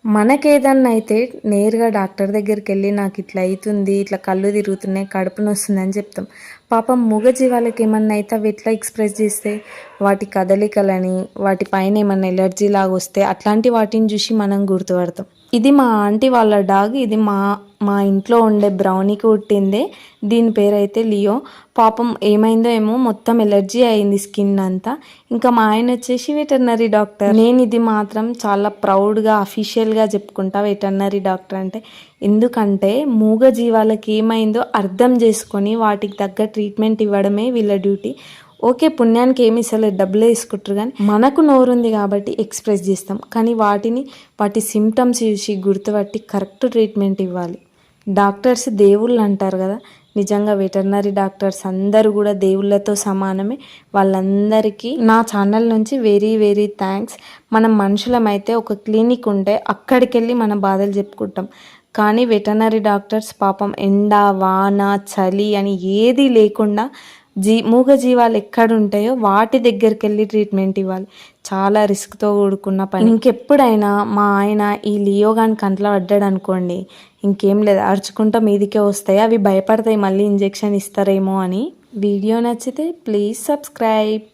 మనకేదన్నా అయితే నేరుగా డాక్టర్ దగ్గరికెళ్ళి నాకు ఇట్లా అయితుంది, ఇట్లా కళ్ళు తిరుగుతున్నాయి, కడుపు నొస్తుందని చెప్తాం. పాపం మూగజీవాలకి ఏమన్నా అయితే అవి ఎట్లా ఎక్స్‌ప్రెస్ చేస్తాయి? వాటి కదలికలని, వాటి పైన ఏమన్నా ఎలర్జీ లాగా వస్తే అట్లాంటి వాటిని చూసి మనం గుర్తుపడతాం. ఇది మా ఆంటీ వాళ్ళ డాగ్. ఇది మా మా ఇంట్లో ఉండే బ్రౌనీకి పుట్టిందే. దీని పేరైతే లియో. పాపం ఏమైందో ఏమో మొత్తం ఎలర్జీ అయింది స్కిన్ అంతా. ఇంకా మా ఆయన వచ్చేసి వెటర్నరీ డాక్టర్. నేను ఇది మాత్రం చాలా ప్రౌడ్గా అఫీషియల్గా చెప్పుకుంటా వెటర్నరీ డాక్టర్ అంటే. ఎందుకంటే మూగ జీవాలకి ఏమైందో అర్థం చేసుకొని వాటికి తగ్గ ట్రీట్మెంట్ ఇవ్వడమే వీళ్ళ డ్యూటీ. ఓకే, పుణ్యానికి ఏమి ఇస్తలేదు, డబ్బులే తీసుకుంటారు, కానీ మనకు నోరుంది కాబట్టి ఎక్స్ప్రెస్ చేస్తాం. కానీ వాటి సిమ్టమ్స్ చూసి గుర్తుపట్టి కరెక్ట్ ట్రీట్మెంట్ ఇవ్వాలి. డాక్టర్స్ దేవుళ్ళు అంటారు కదా, నిజంగా వెటర్నరీ డాక్టర్స్ అందరూ కూడా దేవుళ్ళతో సమానమే. వాళ్ళందరికీ నా ఛానల్ నుంచి వెరీ వెరీ థ్యాంక్స్. మనం మనుషులమైతే ఒక క్లినిక్ ఉంటే అక్కడికి వెళ్ళి మన బాధలు చెప్పుకుంటాం. కానీ వెటర్నరీ డాక్టర్స్ పాపం ఎండ, వాన, చలి అని ఏది లేకుండా మూగ జీవాలు ఎక్కడుంటాయో వాటి దగ్గరికి వెళ్ళి ట్రీట్మెంట్ ఇవ్వాలి. చాలా రిస్క్తో కూడుకున్న పని. ఇంకెప్పుడైనా మా ఆయన ఈ లియో గాని కంట్లో పడ్డాడు అనుకోండి, ఇంకేం లేదు, అరుచుకుంటా మీదికే వస్తాయి. అవి భయపడతాయి మళ్ళీ ఇంజెక్షన్ ఇస్తారేమో అని. వీడియో నచ్చితే ప్లీజ్ సబ్స్క్రైబ్.